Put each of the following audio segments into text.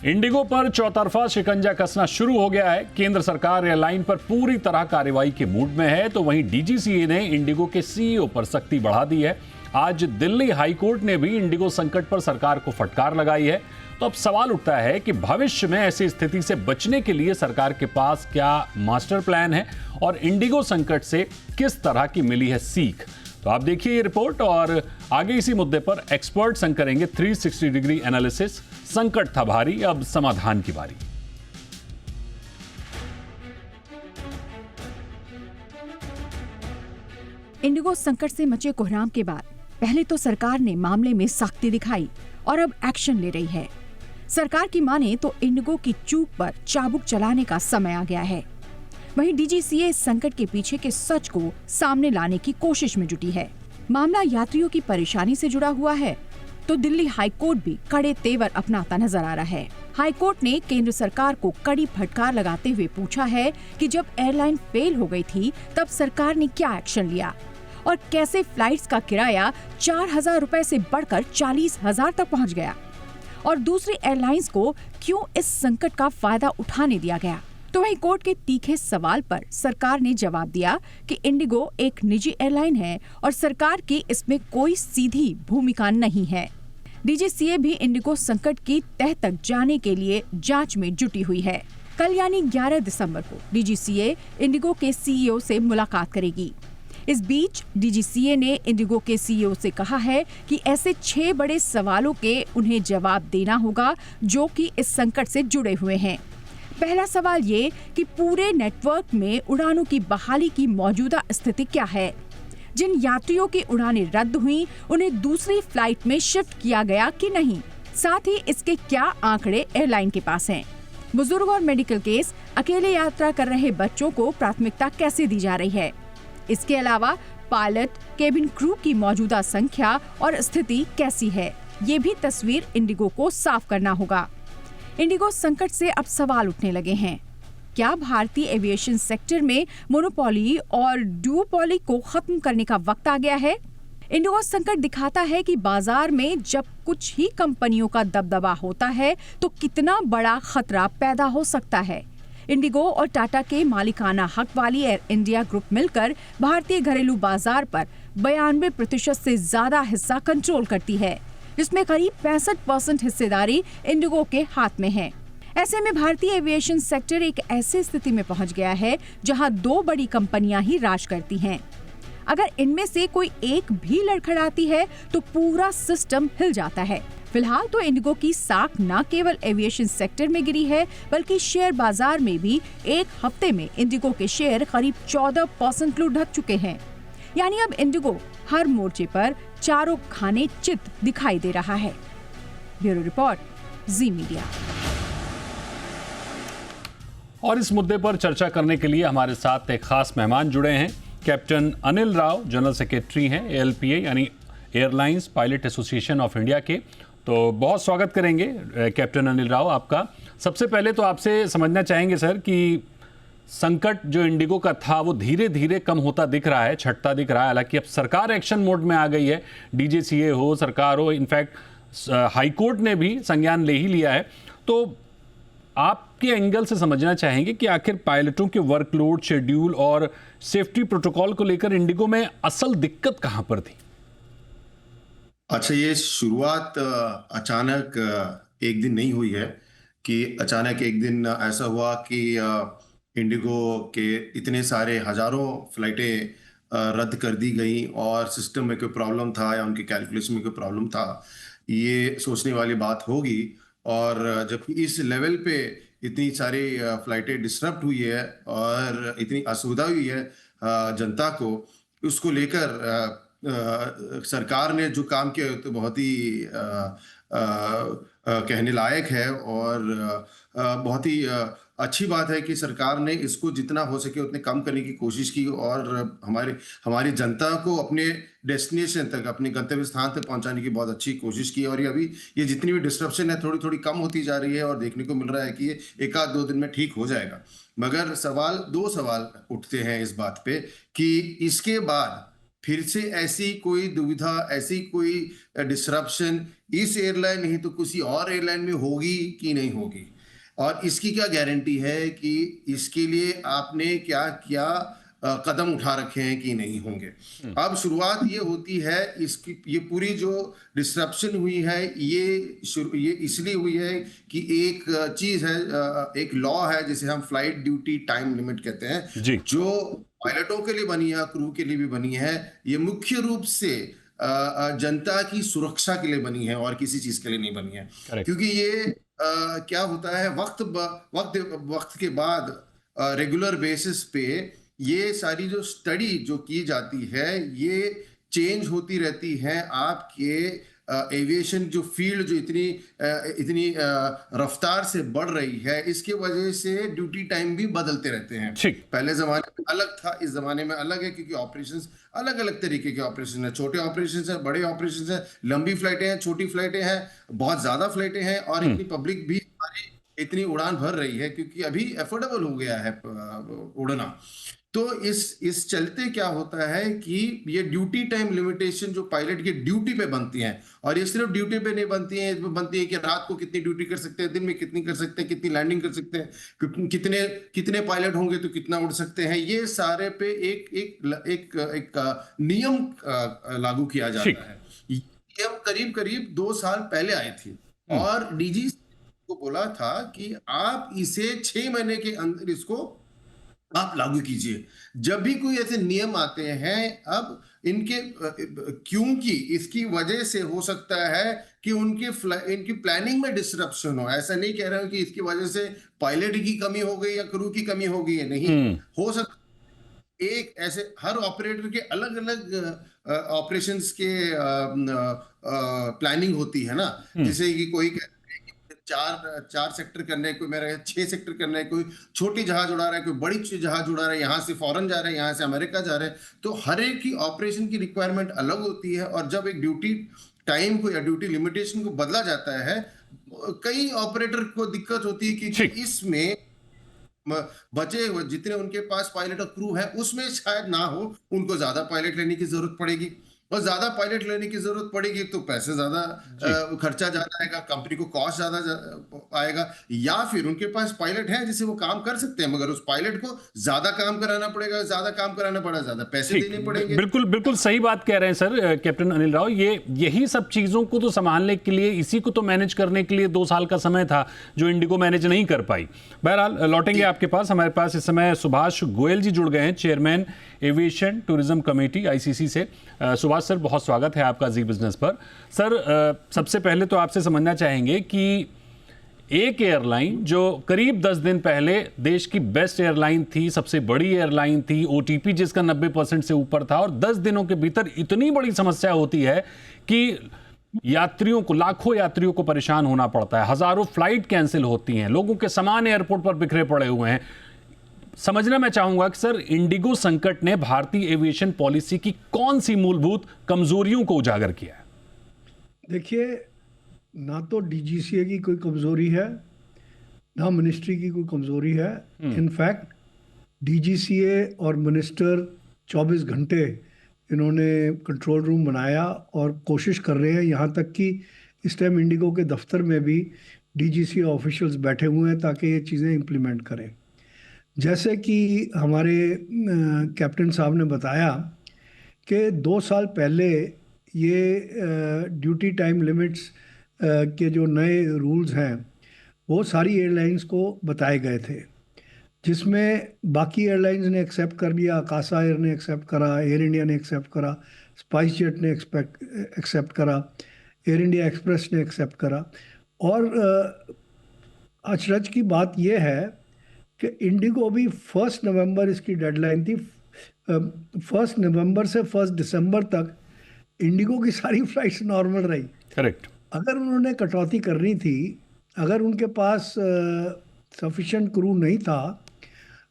Indigo पर चौतरफा शिकंजा कसना शुरू हो गया है। केंद्र सरकार एयरलाइन पर पूरी तरह कार्रवाई के मूड में है, तो वहीं डीजीसीए ने इंडिगो के सीईओ पर सख्ती बढ़ा दी है। आज दिल्ली हाईकोर्ट ने भी इंडिगो संकट पर सरकार को फटकार लगाई है। तो अब सवाल उठता है कि भविष्य में ऐसी स्थिति से बचने के लिए सरकार के पास क्या मास्टर प्लान है और इंडिगो संकट से किस तरह की मिली है सीख। तो आप देखिए ये रिपोर्ट और आगे इसी मुद्दे पर एक्सपर्ट संग करेंगे 360 डिग्री एनालिसिस। संकट था भारी, अब समाधान की बारी। इंडिगो संकट से मचे कोहराम के बाद पहले तो सरकार ने मामले में सख्ती दिखाई और अब एक्शन ले रही है। सरकार की माने तो इंडिगो की चूक पर चाबुक चलाने का समय आ गया है। वहीं डीजीसीए इस संकट के पीछे के सच को सामने लाने की कोशिश में जुटी है। मामला यात्रियों की परेशानी से जुड़ा हुआ है, तो दिल्ली हाईकोर्ट भी कड़े तेवर अपनाता नजर आ रहा है। हाईकोर्ट ने केंद्र सरकार को कड़ी फटकार लगाते हुए पूछा है कि जब एयरलाइन फेल हो गई थी तब सरकार ने क्या एक्शन लिया और कैसे फ्लाइट्स का किराया 4,000 रुपए से बढ़कर 40,000 तक पहुंच गया और दूसरी एयरलाइंस को क्यों इस संकट का फायदा उठाने दिया गया। तो वहीं कोर्ट के तीखे सवाल पर सरकार ने जवाब दिया कि इंडिगो एक निजी एयरलाइन है और सरकार की इसमें कोई सीधी भूमिका नहीं है। डीजीसीए भी इंडिगो संकट की तह तक जाने के लिए जांच में जुटी हुई है। कल यानी 11 दिसंबर को डीजीसीए इंडिगो के सीईओ से मुलाकात करेगी। इस बीच डीजीसीए ने इंडिगो के सीईओ से कहा है कि ऐसे 6 बड़े सवालों के उन्हें जवाब देना होगा जो कि इस संकट से जुड़े हुए हैं। पहला सवाल ये कि पूरे नेटवर्क में उड़ानों की बहाली की मौजूदा स्थिति क्या है। जिन यात्रियों की उड़ानें रद्द हुई उन्हें दूसरी फ्लाइट में शिफ्ट किया गया कि नहीं। साथ ही इसके क्या आंकड़े एयरलाइन के पास हैं। बुजुर्ग और मेडिकल केस, अकेले यात्रा कर रहे बच्चों को प्राथमिकता कैसे दी जा रही है। इसके अलावा पायलट, केबिन क्रू की मौजूदा संख्या और स्थिति कैसी है, ये भी तस्वीर इंडिगो को साफ करना होगा। इंडिगो संकट से अब सवाल उठने लगे हैं। क्या भारतीय एविएशन सेक्टर में मोनोपोली और डुओपोली को खत्म करने का वक्त आ गया है? इंडिगो संकट दिखाता है कि बाजार में जब कुछ ही कंपनियों का दबदबा होता है तो कितना बड़ा खतरा पैदा हो सकता है। इंडिगो और टाटा के मालिकाना हक वाली एयर इंडिया ग्रुप मिलकर भारतीय घरेलू बाजार पर 92% से ज्यादा हिस्सा कंट्रोल करती है, जिसमें करीब 65% हिस्सेदारी इंडिगो के हाथ में है। ऐसे में भारतीय एविएशन सेक्टर एक ऐसी स्थिति में पहुंच गया है जहां 2 बड़ी कंपनियां ही राज करती हैं। अगर इनमें से कोई एक भी लड़खड़ाती है तो पूरा सिस्टम हिल जाता है। फिलहाल तो इंडिगो की साख न केवल एविएशन सेक्टर में गिरी है बल्कि शेयर बाजार में भी एक हफ्ते में इंडिगो के शेयर करीब 14% लुढ़क चुके हैं। यानी अब इंडिगो हर मोर्चे पर चारों खाने चित दिखाई दे रहा है। ब्यूरो रिपोर्ट, जी मीडिया। और इस मुद्दे पर चर्चा करने के लिए हमारे साथ एक खास मेहमान जुड़े हैं। Captain Anil Rao general secretary हैं एएलपीए यानी airlines pilot association of India के। तो बहुत स्वागत करेंगे कैप्टन अनिल राव आपका। सबसे पहले तो आपसे समझना चाहेंगे सर कि संकट जो इंडिगो का था वो धीरे धीरे कम होता दिख रहा है, छटता दिख रहा है। हालांकि अब सरकार एक्शन मोड में आ गई है, डीजीसीए हो, सरकार हो, इनफैक्ट हाईकोर्ट ने भी संज्ञान ले ही लिया है। तो आपके एंगल से समझना चाहेंगे कि आखिर पायलटों के वर्कलोड, शेड्यूल और सेफ्टी प्रोटोकॉल को लेकर इंडिगो में असल दिक्कत कहां पर थी? अच्छा, ये शुरुआत अचानक एक दिन नहीं हुई है कि अचानक एक दिन ऐसा हुआ कि इंडिगो के इतने सारे हजारों फ्लाइटें रद्द कर दी गई और सिस्टम में कोई प्रॉब्लम था या उनके कैलकुलेशन में कोई प्रॉब्लम था, ये सोचने वाली बात होगी। और जब इस लेवल पे इतनी सारी फ्लाइटें डिसरप्ट हुई है और इतनी असुविधा हुई है जनता को, उसको लेकर सरकार ने जो काम किया तो बहुत ही कहने लायक है और बहुत ही अच्छी बात है कि सरकार ने इसको जितना हो सके उतने कम करने की कोशिश की और हमारी जनता को अपने डेस्टिनेशन तक, अपने गंतव्य स्थान तक पहुंचाने की बहुत अच्छी कोशिश की। और ये जितनी भी डिस्ट्रप्शन है थोड़ी थोड़ी कम होती जा रही है और देखने को मिल रहा है कि ये 1-2 दिन में ठीक हो जाएगा। मगर 2 सवाल उठते हैं इस बात पे कि इसके बाद फिर से ऐसी कोई दुविधा, ऐसी कोई डिसरप्शन इस एयरलाइन नहीं तो किसी और एयरलाइन में होगी कि नहीं होगी, और इसकी क्या गारंटी है कि इसके लिए आपने क्या क्या कदम उठा रखे हैं कि नहीं होंगे। अब शुरुआत ये होती है, इसकी ये पूरी जो डिसरप्शन हुई है ये इसलिए हुई है कि एक चीज है, एक लॉ है जिसे हम फ्लाइट ड्यूटी टाइम लिमिट कहते हैं, जी। जो पायलटों के लिए बनी है, क्रू के लिए भी बनी है। ये मुख्य रूप से जनता की सुरक्षा के लिए बनी है और किसी चीज के लिए नहीं बनी है। Correct. क्योंकि ये क्या होता है, वक्त के बाद रेगुलर बेसिस पे ये सारी जो स्टडी जो की जाती है ये चेंज होती रहती है। आपके एविएशन जो फील्ड जो इतनी रफ्तार से बढ़ रही है, इसके वजह से ड्यूटी टाइम भी बदलते रहते हैं। ठीक। पहले जमाने में अलग था, इस जमाने में अलग है, क्योंकि ऑपरेशंस अलग अलग तरीके के ऑपरेशन है। छोटे ऑपरेशंस हैं, बड़े ऑपरेशंस हैं, लंबी फ्लाइटें हैं, छोटी फ्लाइटें हैं, बहुत ज्यादा फ्लाइटें हैं, और इतनी पब्लिक भी हमारी इतनी उड़ान भर रही है क्योंकि अभी अफोर्डेबल हो गया है उड़ना। तो इस चलते क्या होता है कि ये ड्यूटी टाइम लिमिटेशन जो पायलट की ड्यूटी पे बनती हैं, और ये सिर्फ ड्यूटी पे नहीं बनती है, इसमें बनती है कि रात को कितनी ड्यूटी कर सकते हैं, दिन में कितनी कर सकते हैं, कितनी लैंडिंग कर सकते हैं, कितने पायलट होंगे तो कितना उड़ सकते हैं, ये सारे पे एक नियम लागू किया जाता है। ये नियम करीब करीब 2 साल पहले आए थे, और डीजी को बोला था कि आप इसे 6 महीने के अंदर इसको आप लागू कीजिए। जब भी कोई ऐसे नियम आते हैं, अब इनके क्योंकि इसकी वजह से हो सकता है कि इनकी प्लानिंग में डिसरप्शन हो। ऐसा नहीं कह रहा हूं कि इसकी वजह से पायलट की कमी हो गई या क्रू की कमी हो गई है, नहीं हो सकता। एक ऐसे हर ऑपरेटर के अलग अलग ऑपरेशंस के प्लानिंग होती है ना, जैसे कि कोई चार सेक्टर करना है, कोई मेरा 6 सेक्टर करना है, कोई छोटी जहाज उड़ा रहा है, कोई बड़ी जहाज उड़ा रहा है, यहाँ से फॉरेन जा रहा है, यहाँ से अमेरिका जा रहा है। तो हर एक की ऑपरेशन की रिक्वायरमेंट अलग होती है, और जब एक ड्यूटी टाइम को या ड्यूटी लिमिटेशन को बदला जाता है, कई ऑपरेटर को दिक्कत होती है कि इसमें बचे जितने उनके पास पायलट और क्रू है उसमें शायद ना हो, उनको ज्यादा पायलट लेने की जरूरत पड़ेगी, और ज्यादा पायलट लेने की जरूरत पड़ेगी तो पैसे ज्यादा खर्चा ज्यादा आएगा, कंपनी को कॉस्ट ज्यादा आएगा। या फिर उनके पास पायलट है जिसे वो काम कर सकते हैं, मगर उस पायलट को ज्यादा काम कराना पड़ेगा, ज्यादा काम कराना पड़ा ज्यादा पैसे देने पड़ेंगे। बिल्कुल बिल्कुल सही बात कह रहे हैं सर कैप्टन अनिल राव। यही सब चीजों को तो संभालने के लिए, इसी को तो मैनेज करने के लिए 2 साल का समय था जो इंडिगो मैनेज नहीं कर पाई। बहरहाल लौटेंगे आपके पास। हमारे पास इस समय सुभाष गोयल जी जुड़ गए हैं, chairman aviation tourism committee ICC से। सुभाष सर, बहुत स्वागत है आपका जी बिजनेस पर। सर, सबसे पहले तो आपसे समझना चाहेंगे कि एक एयरलाइन जो करीब 10 दिन पहले देश की बेस्ट एयरलाइन थी, सबसे बड़ी एयरलाइन थी, ओटीपी जिसका 90% से ऊपर था, और 10 दिनों के भीतर इतनी बड़ी समस्या होती है कि यात्रियों को, लाखों यात्रियों को परेशान होना पड़ता है, हजारों फ्लाइट कैंसिल होती हैं, लोगों के सामान एयरपोर्ट पर बिखरे पड़े हुए हैं। समझना मैं चाहूंगा कि सर, इंडिगो संकट ने भारतीय एविएशन पॉलिसी की कौन सी मूलभूत कमजोरियों को उजागर किया है? देखिए, ना तो डीजीसीए की कोई कमजोरी है, ना मिनिस्ट्री की कोई कमजोरी है। इनफैक्ट डीजीसीए और मिनिस्टर 24 घंटे इन्होंने कंट्रोल रूम बनाया और कोशिश कर रहे हैं, यहाँ तक कि इस टाइम इंडिगो के दफ्तर में भी डीजीसीए ऑफिशियल्स बैठे हुए हैं ताकि ये चीज़ें इम्प्लीमेंट करें। जैसे कि हमारे कैप्टन साहब ने बताया कि 2 साल पहले ये ड्यूटी टाइम लिमिट्स के जो नए रूल्स हैं वो सारी एयरलाइंस को बताए गए थे, जिसमें बाकी एयरलाइंस ने एक्सेप्ट कर लिया। आकाशा एयर ने एक्सेप्ट करा, एयर इंडिया ने एक्सेप्ट करा, स्पाइस जेट ने एक्सेप्ट करा, एयर इंडिया एक्सप्रेस ने एक्सेप्ट करा। और अचरज की बात यह है कि इंडिगो भी 1 नवंबर इसकी डेडलाइन थी, 1 नवंबर से 1 दिसंबर तक इंडिगो की सारी फ्लाइट्स नॉर्मल रही। करेक्ट। अगर उन्होंने कटौती करनी थी, अगर उनके पास सफिशिएंट क्रू नहीं था,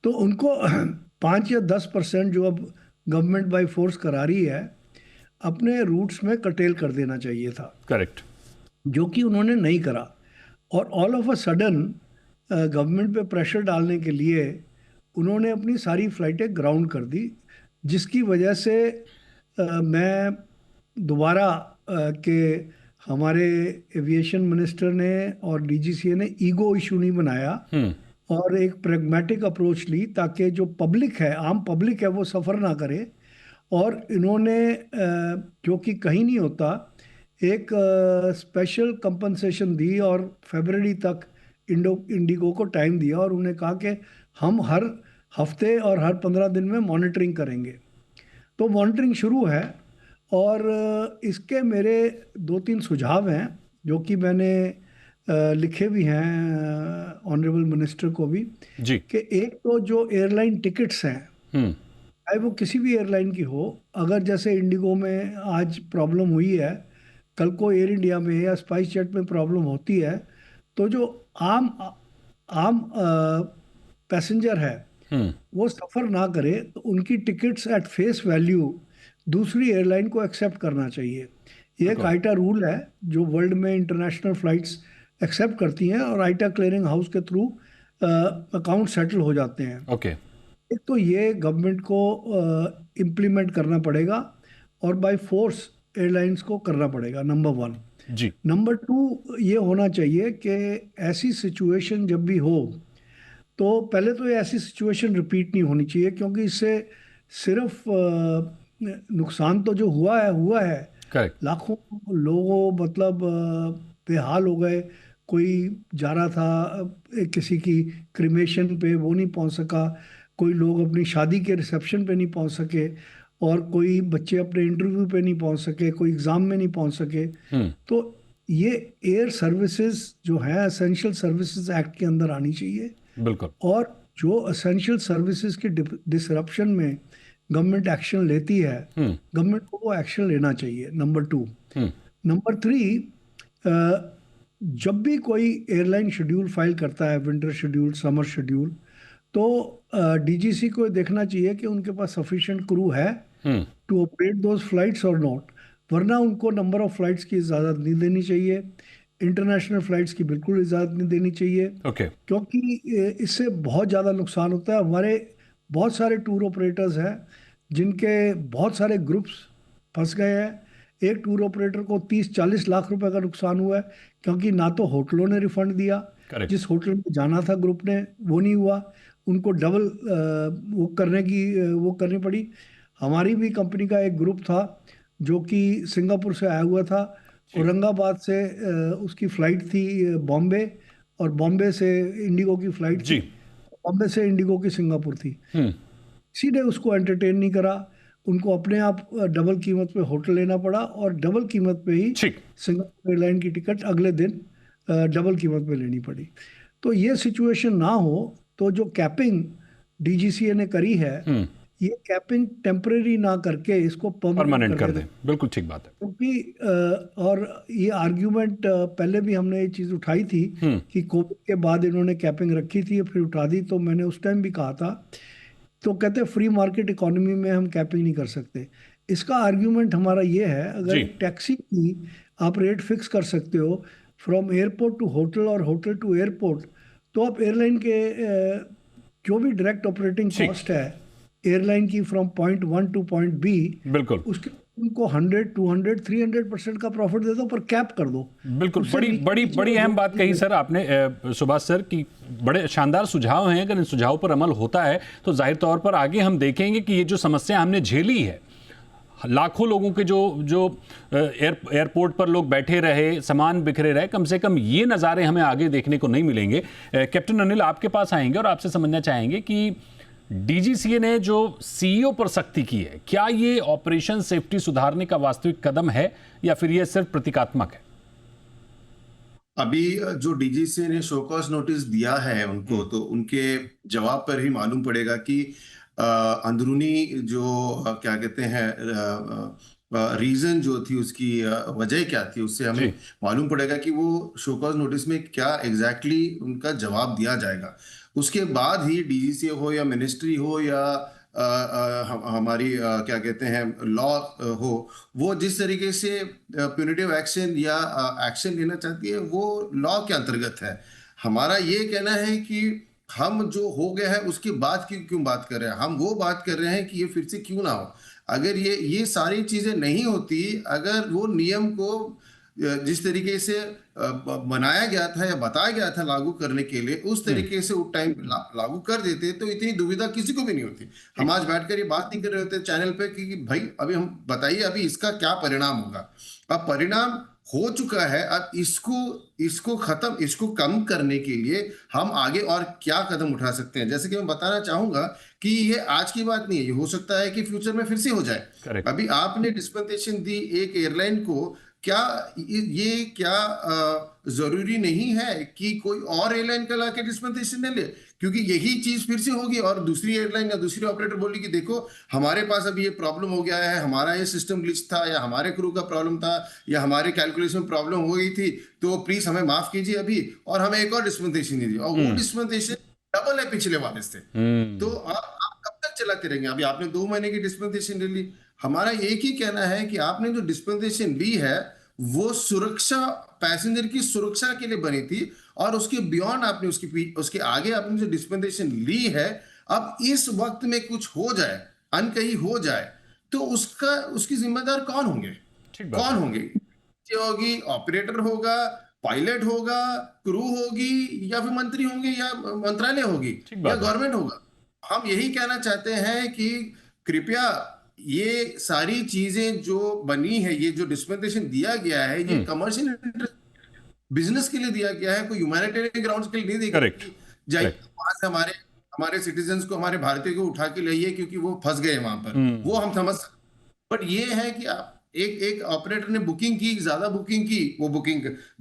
तो उनको 5 या 10% जो अब गवर्नमेंट बाय फोर्स करा रही है, अपने रूट्स में कटेल कर देना चाहिए था। करेक्ट। जो कि उन्होंने नहीं करा, और all of a sudden government पे प्रेशर डालने के लिए उन्होंने अपनी सारी फ़्लाइटें ग्राउंड कर दी, जिसकी वजह से मैं दोबारा कि हमारे एविएशन मिनिस्टर ने और डीजीसीए ने ईगो इशू नहीं बनाया और एक प्रैग्मेटिक अप्रोच ली, ताकि जो पब्लिक है, आम पब्लिक है, वो सफ़र ना करे। और इन्होंने जो कि कहीं नहीं होता, एक स्पेशल कंपनसेशन दी और फरवरी तक इंडिगो को टाइम दिया और उन्हें कहा कि हम हर हफ्ते और हर 15 दिन में मॉनिटरिंग करेंगे। तो मॉनिटरिंग शुरू है और इसके मेरे 2-3 सुझाव हैं जो कि मैंने लिखे भी हैं ऑनरेबल मिनिस्टर को भी, जी। कि एक तो जो एयरलाइन टिकट्स हैं, चाहे वो किसी भी एयरलाइन की हो, अगर जैसे इंडिगो में आज प्रॉब्लम हुई है, कल को एयर इंडिया में या स्पाइस जेट में प्रॉब्लम होती है, तो जो आम पैसेंजर है वो सफ़र ना करे, तो उनकी टिकट्स एट फेस वैल्यू दूसरी एयरलाइन को एक्सेप्ट करना चाहिए। ये एक आइटा रूल है जो वर्ल्ड में इंटरनेशनल फ्लाइट्स एक्सेप्ट करती हैं और आइटा क्लियरिंग हाउस के थ्रू अकाउंट सेटल हो जाते हैं। ओके। एक तो ये गवर्नमेंट को इम्प्लीमेंट करना पड़ेगा और बाय फोर्स एयरलाइंस को करना पड़ेगा, नंबर 1। जी। नंबर 2 ये होना चाहिए कि ऐसी सिचुएशन जब भी हो, तो पहले तो ये ऐसी सिचुएशन रिपीट नहीं होनी चाहिए, क्योंकि इससे सिर्फ नुकसान तो जो हुआ है, करेक्ट। लाखों लोगों मतलब बेहाल हो गए। कोई जा रहा था किसी की क्रिमेशन पे, वो नहीं पहुंच सका, कोई लोग अपनी शादी के रिसेप्शन पे नहीं पहुंच सके, और कोई बच्चे अपने इंटरव्यू पे नहीं पहुंच सके, कोई एग्ज़ाम में नहीं पहुंच सके। तो ये एयर सर्विसेज जो है एसेंशियल सर्विसेज एक्ट के अंदर आनी चाहिए। बिल्कुल। और जो एसेंशियल सर्विसेज की डिसरप्शन में गवर्नमेंट एक्शन लेती है, गवर्नमेंट को वो एक्शन लेना चाहिए, नंबर 2। नंबर 3, जब भी कोई एयरलाइन शेड्यूल फाइल करता है, विंटर शेड्यूल, समर शेड्यूल, तो डीजीसी को देखना चाहिए कि उनके पास सफिशिएंट क्रू है टू ऑपरेट दोज फ्लाइट्स और नॉट, वरना उनको नंबर ऑफ फ्लाइट्स की इजाज़त नहीं देनी चाहिए, इंटरनेशनल फ्लाइट्स की बिल्कुल इजाज़त नहीं देनी चाहिए। क्योंकि इससे बहुत ज़्यादा नुकसान होता है। हमारे बहुत सारे टूर ऑपरेटर्स हैं जिनके बहुत सारे ग्रुप्स फंस गए हैं। एक टूर ऑपरेटर को 30-40 लाख रुपए का नुकसान हुआ है, क्योंकि ना तो होटलों ने रिफंड दिया, जिस होटल में जाना था ग्रुप ने वो नहीं हुआ, उनको डबल वो करनी पड़ी। हमारी भी कंपनी का एक ग्रुप था जो कि सिंगापुर से आया हुआ था, औरंगाबाद से उसकी फ़्लाइट थी बॉम्बे, और बॉम्बे से इंडिगो की फ़्लाइट थी, बॉम्बे से इंडिगो की सिंगापुर थी। सीधे उसको एंटरटेन नहीं करा, उनको अपने आप डबल कीमत पे होटल लेना पड़ा और डबल कीमत पे ही सिंगापुर एयरलाइन की टिकट अगले दिन डबल कीमत पे लेनी पड़ी। तो ये सिचुएशन ना हो, तो जो कैपिंग डीजीसीए ने करी है, ये कैपिंग टेम्परेरी ना करके इसको परमानेंट कर दें। बिल्कुल ठीक बात है। क्योंकि और ये आर्ग्यूमेंट पहले भी हमने ये चीज़ उठाई थी कि कोविड के बाद इन्होंने कैपिंग रखी थी, फिर उठा दी। तो मैंने उस टाइम भी कहा था, तो कहते फ्री मार्केट इकोनॉमी में हम कैपिंग नहीं कर सकते। इसका आर्ग्यूमेंट हमारा ये है, अगर टैक्सी की आप रेट फिक्स कर सकते हो फ्रॉम एयरपोर्ट टू होटल और होटल टू एयरपोर्ट, तो आप एयरलाइन के जो भी डायरेक्ट ऑपरेटिंग कॉस्ट है एयरलाइन की from point 1 to point B, बिल्कुल उसके उनको 100, 200, 300% का प्रॉफिट दे दो, पर कैप कर दो। बिल्कुल बड़ी अहम बात कही सर आपने, सुभाष सर, की बड़े शानदार सुझाव हैं। अगर इन सुझावों पर अमल होता है तो जाहिर तौर पर आगे हम देखेंगे कि ये जो समस्या हमने झेली है, लाखों लोगों के जो एयरपोर्ट पर लोग बैठे रहे, सामान बिखरे रहे, कम से कम ये नज़ारे हमें आगे देखने को नहीं मिलेंगे। कैप्टन अनिल, आपके पास आएंगे और आपसे समझना चाहेंगे कि डीजीसीए ने जो सीईओ पर सख्ती की है, क्या ये ऑपरेशन सेफ्टी सुधारने का वास्तविक कदम है या फिर ये सिर्फ प्रतीकात्मक है? अभी जो डीजीसीए ने शोकॉज नोटिस दिया है उनको, तो उनके जवाब पर ही मालूम पड़ेगा कि अंदरूनी जो क्या कहते हैं रीजन जो थी, उसकी वजह क्या थी, उससे हमें मालूम पड़ेगा कि वो शोकॉज नोटिस में क्या एग्जैक्टली उनका जवाब दिया जाएगा। उसके बाद ही डीजीसीए हो या मिनिस्ट्री हो या हमारी क्या कहते हैं लॉ हो, वो जिस तरीके से प्यूनिटिव एक्शन या एक्शन लेना चाहती है, वो लॉ के अंतर्गत है। हमारा ये कहना है कि हम जो हो गया है उसकी बात क्यों बात कर रहे हैं, हम वो बात कर रहे हैं कि ये फिर से क्यों ना हो। अगर ये सारी चीजें नहीं होती, अगर वो नियम को जिस तरीके से बनाया गया था या बताया गया था लागू करने के लिए, उस तरीके से उस टाइम लागू कर देते तो इतनी दुविधा किसी को भी नहीं होती। हम आज बैठकर ये बात नहीं कर रहे होते चैनल पे कि भाई अभी हम बताइए अभी इसका क्या परिणाम होगा। अब परिणाम हो चुका है, अब इसको कम करने के लिए हम आगे और क्या कदम उठा सकते हैं। जैसे कि मैं बताना चाहूंगा कि ये आज की बात नहीं है, ये हो सकता है कि फ्यूचर में फिर से हो जाए। Correct. अभी आपने डिस्पेंसेशन दी एक एयरलाइन को, क्या ये क्या जरूरी नहीं है कि कोई और एयरलाइन का लाके डिस्पेंसेशन ले ले, क्योंकि यही चीज फिर से होगी और दूसरी एयरलाइन या दूसरी ऑपरेटर बोली कि देखो हमारे पास अभी ये प्रॉब्लम हो गया है, हमारा ये सिस्टम ग्लिच था या हमारे क्रू का प्रॉब्लम था या हमारे कैलकुलेशन प्रॉब्लम हो गई थी, तो प्लीज हमें माफ कीजिए अभी और हमें एक और डिस्पेंसेशन दीजिए। और वो डिस्पेंसेशन डबल है पिछले वाले से। तो आप कब तक चलाते रहेंगे? अभी आपने 2 महीने की डिस्पेंसेशन ले ली। हमारा एक ही कहना है कि आपने जो डिस्पेंसेशन ली है वो सुरक्षा, पैसेंजर की सुरक्षा के लिए बनी थी और उसके बियॉन्ड आपने उसके आगे आपने जो डिस्पेंसेशन ली है, अब इस वक्त में कुछ हो जाए, अनकही हो जाए, तो उसकी जिम्मेदार कौन होंगे? कौन होंगे? होगी, ऑपरेटर होगा, पायलट होगा, क्रू होगी, या फिर मंत्री होंगे या मंत्रालय होगी या गवर्नमेंट होगा। हम यही कहना चाहते हैं कि कृपया ये सारी चीजें जो बनी है, ये जो डिस्पेंसेशन दिया गया है, ये कमर्शियल बिजनेस के लिए दिया गया है, कोई ह्यूमैनिटेरियन ग्राउंड्स के लिए नहीं दिया गया। जाइए वहां से हमारे सिटीजन्स को, हमारे भारतीय को उठा के लाइए क्योंकि वो फंस गए वहां पर, वो हम समझ सकते। बट ये है कि आप एक ऑपरेटर ने बुकिंग की, ज्यादा बुकिंग की,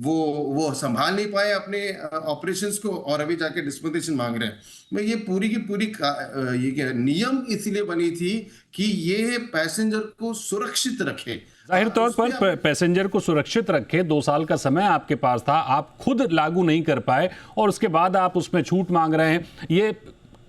वो संभाल नहीं पाए अपने ऑपरेशंस को और अभी जाके डिस्पेंसेशन मांग रहे हैं। मैं ये पूरी की पूरी ये नियम इसलिए बनी थी कि ये पैसेंजर को सुरक्षित रखे, जाहिर तौर पर पैसेंजर को सुरक्षित रखे। 2 साल का समय आपके पास था, आप खुद लागू नहीं कर पाए और उसके बाद आप उसमें छूट मांग रहे हैं। ये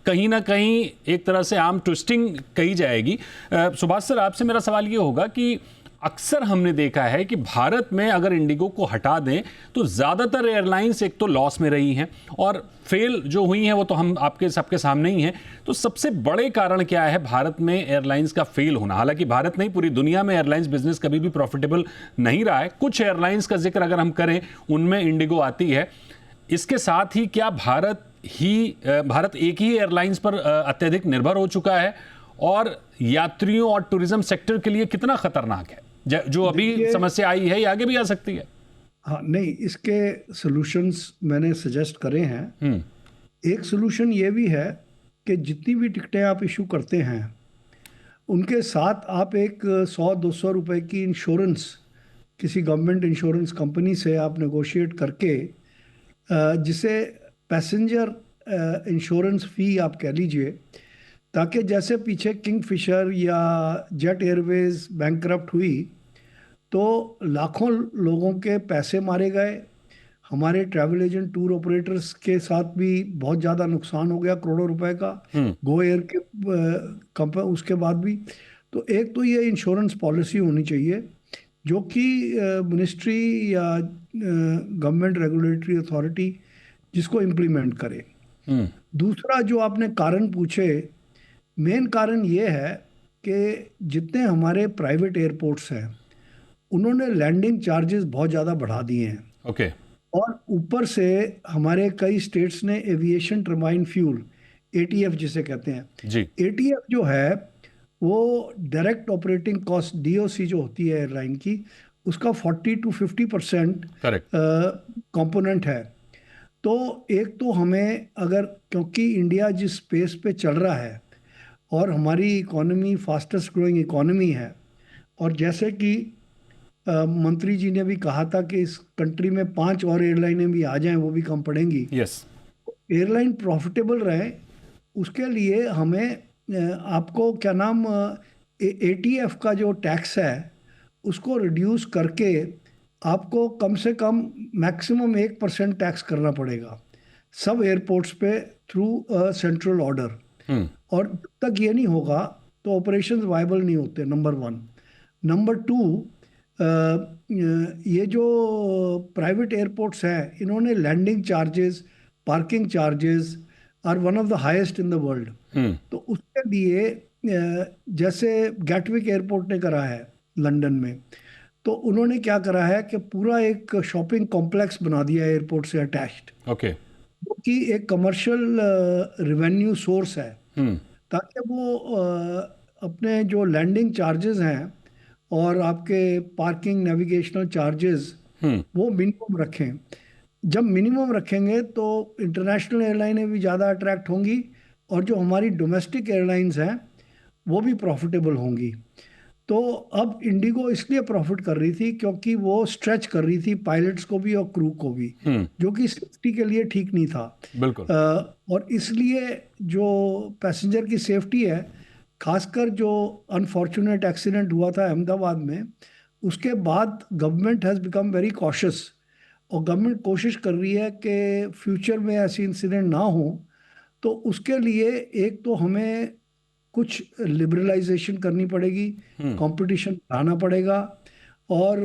कहीं ना कहीं एक तरह से आर्म ट्विस्टिंग कही जाएगी। सुभाष सर, आपसे मेरा सवाल ये होगा कि अक्सर हमने देखा है कि भारत में अगर इंडिगो को हटा दें तो ज़्यादातर एयरलाइंस एक तो लॉस में रही हैं और फेल जो हुई हैं वो तो हम आपके सबके सामने ही हैं। तो सबसे बड़े कारण क्या है भारत में एयरलाइंस का फेल होना? हालांकि भारत नहीं, पूरी दुनिया में एयरलाइंस बिजनेस कभी भी प्रॉफिटेबल नहीं रहा है। कुछ एयरलाइंस का जिक्र अगर हम करें उनमें इंडिगो आती है। इसके साथ ही क्या भारत एक ही एयरलाइंस पर अत्यधिक निर्भर हो चुका है और यात्रियों और टूरिज्म सेक्टर के लिए कितना खतरनाक है जो अभी समस्या आई है, ये आगे भी आ सकती है? हाँ, नहीं, इसके सॉल्यूशंस मैंने सजेस्ट करे हैं। एक सॉल्यूशन ये भी है कि जितनी भी टिकटें आप इशू करते हैं उनके साथ आप एक 100-200 रुपए की इंश्योरेंस किसी गवर्नमेंट इंश्योरेंस कंपनी से आप नेगोशिएट करके, जिसे पैसेंजर इंश्योरेंस फ़ी आप कह लीजिए, ताकि जैसे पीछे किंगफिशर या जेट एयरवेज बैंकरप्ट हुई तो लाखों लोगों के पैसे मारे गए, हमारे ट्रैवल एजेंट टूर ऑपरेटर्स के साथ भी बहुत ज़्यादा नुकसान हो गया, करोड़ों रुपए का, गो एयर के कंपनी उसके बाद भी। तो एक तो ये इंश्योरेंस पॉलिसी होनी चाहिए जो कि मिनिस्ट्री या गवर्नमेंट रेगुलेटरी अथॉरिटी जिसको इम्प्लीमेंट करे। दूसरा जो आपने कारण पूछे, मेन कारण ये है कि जितने हमारे प्राइवेट एयरपोर्ट्स हैं उन्होंने लैंडिंग चार्जेस बहुत ज़्यादा बढ़ा दिए हैं। ओके। और ऊपर से हमारे कई स्टेट्स ने एविएशन टर्बाइन फ्यूल, ATF जिसे कहते हैं जी, ATF जो है वो डायरेक्ट ऑपरेटिंग कॉस्ट DOC जो होती है एयरलाइन की, उसका 40-50% कंपोनेंट है। तो एक तो हमें अगर, क्योंकि इंडिया जिस स्पेस पे चल रहा है और हमारी इकोनॉमी फास्टेस्ट ग्रोइंग इकोनॉमी है, और जैसे कि मंत्री जी ने भी कहा था कि इस कंट्री में 5 और एयरलाइनें भी आ जाएं, वो भी कम पड़ेंगी। एयरलाइन प्रॉफिटेबल रहे उसके लिए हमें आपको क्या नाम ATF का जो टैक्स है उसको रिड्यूस करके आपको कम से कम मैक्सिमम 1% टैक्स करना पड़ेगा सब एयरपोर्ट्स पे थ्रू सेंट्रल ऑर्डर। और जब तक ये नहीं होगा तो ऑपरेशंस वायबल नहीं होते, नंबर 1। नंबर 2, ये जो प्राइवेट एयरपोर्ट्स हैं इन्होंने landing charges, parking charges are one of the highest in the world. तो उसके लिए जैसे गैटविक एयरपोर्ट ने करा है लंदन में, तो उन्होंने क्या करा है कि पूरा एक शॉपिंग कॉम्प्लेक्स बना दिया एयरपोर्ट से अटैच्ड, ओके। जो कि एक कमर्शियल रेवेन्यू सोर्स है, हम्म। ताकि वो अपने जो लैंडिंग चार्जेस हैं और आपके पार्किंग नेविगेशनल चार्जेस हम्म। वो मिनिमम रखें। जब मिनिमम रखेंगे तो इंटरनेशनल एयरलाइनें भी ज़्यादा अट्रैक्ट होंगी और जो हमारी डोमेस्टिक एयरलाइंस हैं वो भी प्रॉफिटेबल होंगी। तो अब इंडिगो इसलिए प्रॉफिट कर रही थी क्योंकि वो स्ट्रेच कर रही थी पायलट्स को भी और क्रू को भी, जो कि सेफ्टी के लिए ठीक नहीं था। बिल्कुल। और इसलिए जो पैसेंजर की सेफ्टी है, खासकर जो अनफॉर्चुनेट एक्सीडेंट हुआ था अहमदाबाद में, उसके बाद government has become very cautious, और गवर्नमेंट कोशिश कर रही है कि फ्यूचर में ऐसी इंसिडेंट ना हो। तो उसके लिए एक तो हमें कुछ लिबरलाइजेशन करनी पड़ेगी, कंपटीशन बढ़ाना पड़ेगा। और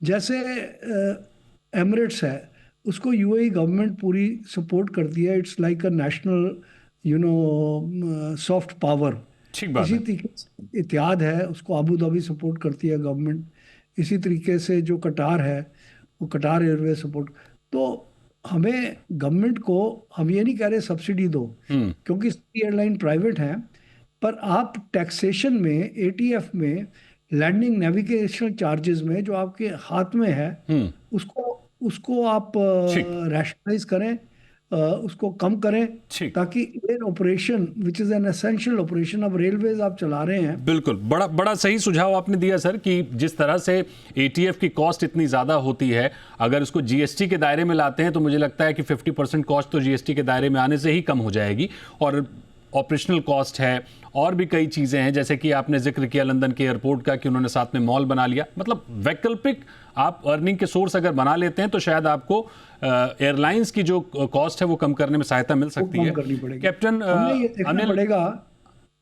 जैसे एमिरेट्स है, उसको यूएई गवर्नमेंट पूरी सपोर्ट करती है। It's like a national soft power. ठीक बात इसी है। तरीके से इतिहाद है, उसको अबू धाबी सपोर्ट करती है गवर्नमेंट। इसी तरीके से जो कटार है वो कटार एयरवेज सपोर्ट। तो हमें गवर्नमेंट को, हम ये नहीं कह रहे सब्सिडी दो, क्योंकि एयरलाइन प्राइवेट हैं, पर आप टैक्सेशन में, एटीएफ में, लैंडिंग नेविगेशन चार्जेस में जो आपके हाथ में है उसको उसको आप ठीक। रैशनलाइज करें, उसको कम करें, ठीक। ताकि air operation which is an essential operation, अब रेलवेज आप चला रहे हैं। बिल्कुल, बड़ा बड़ा सही सुझाव आपने दिया सर, कि जिस तरह से एटीएफ की कॉस्ट इतनी ज़्यादा होती है, अगर उसको जीएसटी के दायरे में लाते हैं तो मुझे लगता है कि 50% कॉस्ट तो जीएसटी के दायरे में आने से ही कम हो जाएगी। और ऑपरेशनल कॉस्ट है और भी कई चीज़ें हैं, जैसे कि आपने जिक्र किया लंदन के एयरपोर्ट का कि उन्होंने साथ में मॉल बना लिया। मतलब वैकल्पिक आप अर्निंग के सोर्स अगर बना लेते हैं तो शायद आपको एयरलाइंस की जो कॉस्ट है वो कम करने में सहायता मिल सकती है। करनी पड़ेगी। कैप्टन हमें ये देखना अनिल, पड़ेगा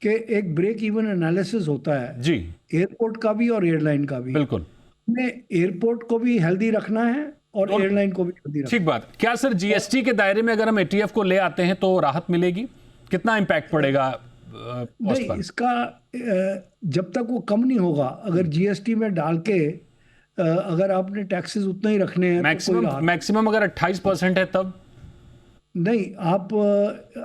कि एक ब्रेक इवन एनालिसिस होता है जी एयरपोर्ट का भी और एयरलाइन का भी। बिल्कुल, हमें एयरपोर्ट को भी हेल्दी रखना है और एयरलाइन को भी हेल्दी रखना ठीक बात। क्या सर जीएसटी के दायरे में अगर हम एटीएफ को ले आते हैं तो राहत मिलेगी? कितना इम्पैक्ट पड़ेगा कॉस्ट नहीं, पर? इसका जब तक वो कम नहीं होगा, अगर जीएसटी में डाल के अगर आपने टैक्सेस उतना ही रखने हैं तो कोई मैक्सिमम राहत मैक्सिमम अगर 28% है तब? नहीं। आप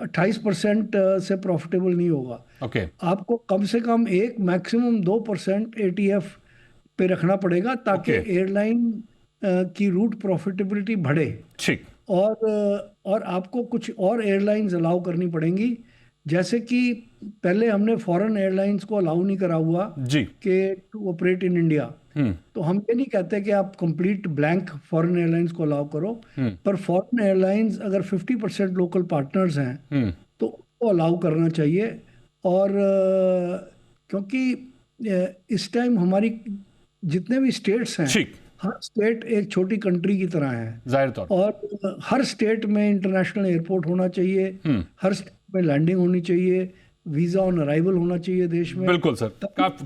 28% से प्रॉफिटेबल नहीं होगा। ओके। आपको कम से कम मैक्सिमम 2% एटीएफ पे रखना पड़ेगा, ताकि एयरलाइन की रूट प्रॉफिटेबिलिटी बढ़े। ठीक। और आपको कुछ और एयरलाइंस अलाउ करनी पड़ेंगी, जैसे कि पहले हमने फॉरेन एयरलाइंस को अलाउ नहीं करा हुआ जी कि टू ऑपरेट इन इंडिया। तो हम ये नहीं कहते कि आप कंप्लीट ब्लैंक फॉरेन एयरलाइंस को अलाउ करो, पर फॉरेन एयरलाइंस अगर 50% लोकल पार्टनर्स हैं तो उसको अलाउ करना चाहिए। और क्योंकि इस टाइम हमारी जितने भी स्टेट्स हैं, ठीक, हर स्टेट एक छोटी कंट्री की तरह है, जाहिर तौर और हर स्टेट में इंटरनेशनल एयरपोर्ट होना चाहिए, हर स्टेट में लैंडिंग होनी चाहिए, वीजा ऑन अराइवल होना चाहिए देश में। बिल्कुल सर,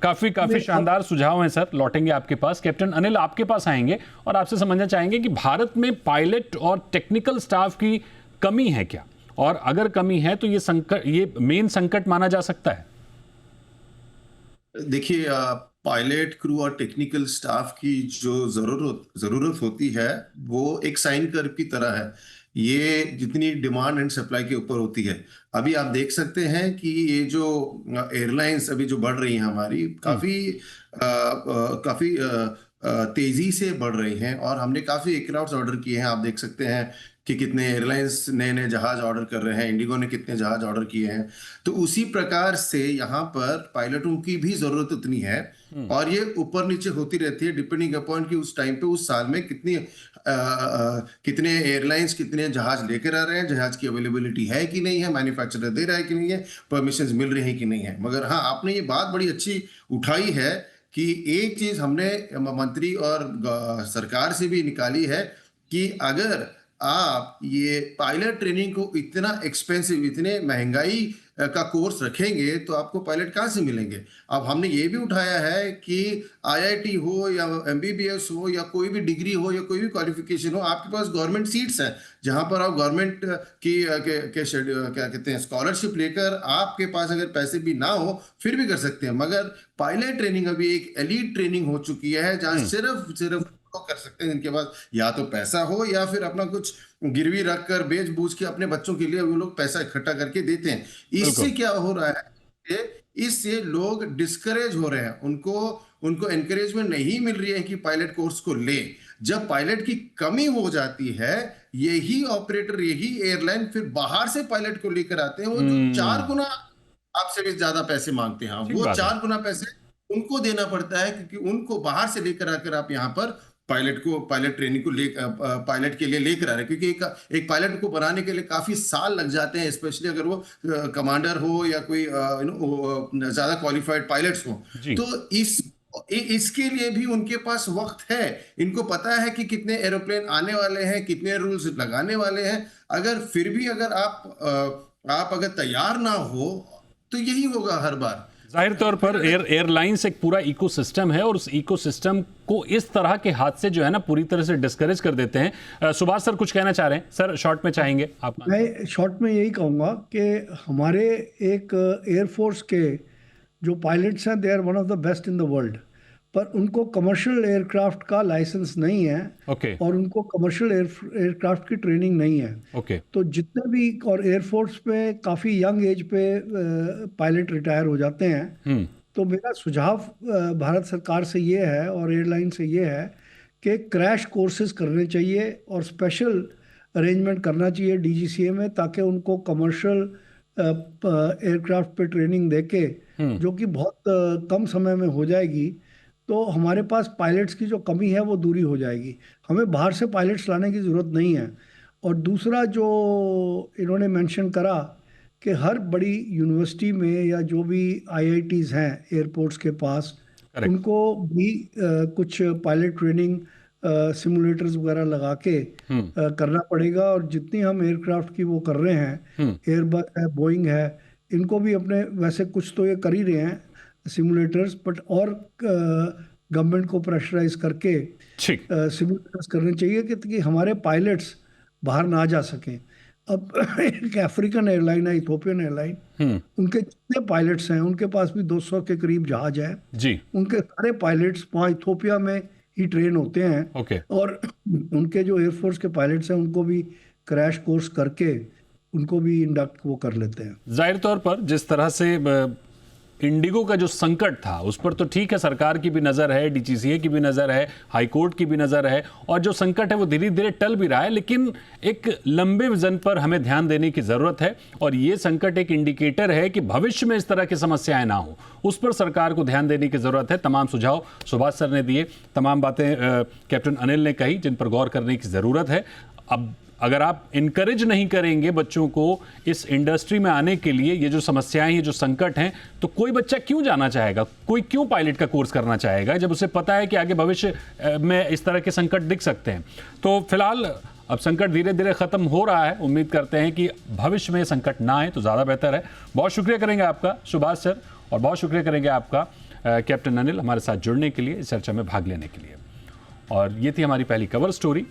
काफी शानदार सुझाव हैं सर। लौटेंगे आपके पास। कैप्टन अनिल, आपके पास आएंगे और आपसे समझना चाहेंगे कि भारत में पायलट और टेक्निकल स्टाफ की कमी है क्या, और अगर कमी है तो ये मेन संकट माना जा सकता है? देखिए, पायलट, क्रू और टेक्निकल स्टाफ की जो जरूरत होती है वो एक साइन कर्व की तरह है। ये जितनी डिमांड एंड सप्लाई के ऊपर होती है। अभी आप देख सकते हैं कि ये जो एयरलाइंस अभी जो बढ़ रही हैं हमारी, काफी तेजी से बढ़ रही हैं, और हमने काफी एयरक्राफ्ट ऑर्डर किए हैं। आप देख सकते हैं कि कितने एयरलाइंस नए नए जहाज ऑर्डर कर रहे हैं, इंडिगो ने कितने जहाज ऑर्डर किए हैं। तो उसी प्रकार से यहाँ पर पायलटों की भी जरूरत उतनी है, और ये ऊपर नीचे होती रहती है डिपेंडिंग अपॉन कि उस टाइम पे, उस साल में कितने एयरलाइंस कितने जहाज लेकर आ रहे हैं, जहाज की अवेलेबिलिटी है कि नहीं है, मैन्युफैक्चरर दे रहा है कि नहीं है, परमिशंस मिल रही हैं कि नहीं है। मगर हाँ, आपने ये बात बड़ी अच्छी उठाई है कि एक चीज हमने मंत्री और सरकार से भी निकाली है कि अगर आप ये पायलट ट्रेनिंग को इतना एक्सपेंसिव, इतने महंगाई का कोर्स रखेंगे तो आपको पायलट कहाँ से मिलेंगे। अब हमने ये भी उठाया है कि आईआईटी हो या एमबीबीएस हो या कोई भी डिग्री हो या कोई भी क्वालिफिकेशन हो, आपके पास गवर्नमेंट सीट्स हैं जहां पर आप गवर्नमेंट की क्या कहते हैं स्कॉलरशिप लेकर, आपके पास अगर पैसे भी ना हो फिर भी कर सकते हैं। मगर पायलट ट्रेनिंग अभी एक एलीट ट्रेनिंग हो चुकी है जहां सिर्फ वो कर सकते हैं जिनके पास या तो पैसा हो या फिर अपना कुछ गिरवी रख कर बेच बूझ के अपने बच्चों के लिए वो लोग पैसा इकट्ठा करके देते हैं। इससे बिल्कुल। क्या हो रहा है कि इससे लोग डिस्करेज हो रहे हैं, उनको एनकरेजमेंट नहीं मिल रही है कि पायलट कोर्स को ले। जब पायलट की कमी हो जाती है, यही ऑपरेटर, यही एयरलाइन फिर बाहर से पायलट को लेकर आते हैं, वो जो 4 गुना आपसे भी ज्यादा पैसे मांगते हैं, ठीक वो बात है। 4 गुना पैसे उनको देना पड़ता है क्योंकि उनको बाहर से लेकर आकर आप यहाँ पर पायलट ट्रेनिंग को पायलट के लिए लेकर आ रहे हैं। क्योंकि एक पायलट को बनाने के लिए काफी साल लग जाते हैं, स्पेशली अगर वो कमांडर हो या कोई ज्यादा क्वालिफाइड पायलट्स हो। जी। तो इसके लिए भी उनके पास वक्त है, इनको पता है कि कितने एरोप्लेन आने वाले हैं, कितने रूल्स लगाने वाले हैं। अगर फिर भी अगर आप अगर तैयार ना हो तो यही होगा हर बार। जाहिर तौर पर एयरलाइंस एक पूरा इकोसिस्टम है और उस इकोसिस्टम को इस तरह के हादसे जो है ना पूरी तरह से डिस्करेज कर देते हैं। सुभाष सर कुछ कहना चाह रहे हैं? सर शॉर्ट में चाहेंगे आप? मैं शॉर्ट में यही कहूँगा कि हमारे एक एयरफोर्स के जो पायलट्स हैं they are one of the best in the world, पर उनको कमर्शियल एयरक्राफ्ट का लाइसेंस नहीं है। ओके। और उनको कमर्शियल एयरक्राफ्ट की ट्रेनिंग नहीं है। ओके। तो जितने भी, और एयरफोर्स पे काफ़ी यंग एज पे पायलट रिटायर हो जाते हैं। तो मेरा सुझाव भारत सरकार से ये है और एयरलाइन से ये है कि क्रैश कोर्सेज करने चाहिए और स्पेशल अरेंजमेंट करना चाहिए डीजीसीए में, ताकि उनको कमर्शियल एयरक्राफ्ट पे ट्रेनिंग देके, जो कि बहुत कम समय में हो जाएगी, तो हमारे पास पायलट्स की जो कमी है वो दूरी हो जाएगी। हमें बाहर से पायलट्स लाने की ज़रूरत नहीं है। और दूसरा जो इन्होंने मेंशन करा कि हर बड़ी यूनिवर्सिटी में या जो भी आईआईटीज़ हैं एयरपोर्ट्स के पास, उनको भी कुछ पायलट ट्रेनिंग सिमुलेटर्स वगैरह लगा के करना पड़ेगा। और जितनी हम एयरक्राफ्ट की वो कर रहे हैं, एयरबस है, बोइंग है, इनको भी अपने वैसे कुछ तो ये कर ही रहे हैं सिमुलेटर्स, बट और गवर्नमेंट को प्रेशराइज करके सिमुलेटर्स करने चाहिए कि हमारे पायलट्स बाहर ना जा सकें। अब एक अफ्रीकन एयरलाइन है, इथोपियन एयरलाइन, उनके जितने पायलट्स हैं उनके पास भी 200 के करीब जहाज है जी। उनके सारे पायलट्स वहाँ इथोपिया में ही ट्रेन होते हैं। और उनके जो एयरफोर्स के पायलट्स हैं उनको भी क्रैश कोर्स करके उनको भी इंडक्ट वो कर लेते हैं। जाहिर तौर पर जिस तरह से इंडिगो का जो संकट था उस पर तो ठीक है, सरकार की भी नज़र है, डीजीसीए की भी नज़र है, हाई कोर्ट की भी नज़र है, और जो संकट है वो धीरे धीरे टल भी रहा है। लेकिन एक लंबे विजन पर हमें ध्यान देने की ज़रूरत है और ये संकट एक इंडिकेटर है कि भविष्य में इस तरह की समस्याएं ना हो, उस पर सरकार को ध्यान देने की ज़रूरत है। तमाम सुझाव सुभाष सर ने दिए, तमाम बातें कैप्टन अनिल ने कही जिन पर गौर करने की ज़रूरत है। अब अगर आप इनकरेज नहीं करेंगे बच्चों को इस इंडस्ट्री में आने के लिए, ये जो समस्याएं हैं, जो संकट हैं, तो कोई बच्चा क्यों जाना चाहेगा, कोई क्यों पायलट का कोर्स करना चाहेगा जब उसे पता है कि आगे भविष्य में इस तरह के संकट दिख सकते हैं। तो फिलहाल अब संकट धीरे धीरे ख़त्म हो रहा है, उम्मीद करते हैं कि भविष्य में संकट ना आए तो ज़्यादा बेहतर है। बहुत शुक्रिया करेंगे आपका सुभाष सर, और बहुत शुक्रिया करेंगे आपका कैप्टन अनिल हमारे साथ जुड़ने के लिए, इस चर्चा में भाग लेने के लिए। और ये थी हमारी पहली कवर स्टोरी।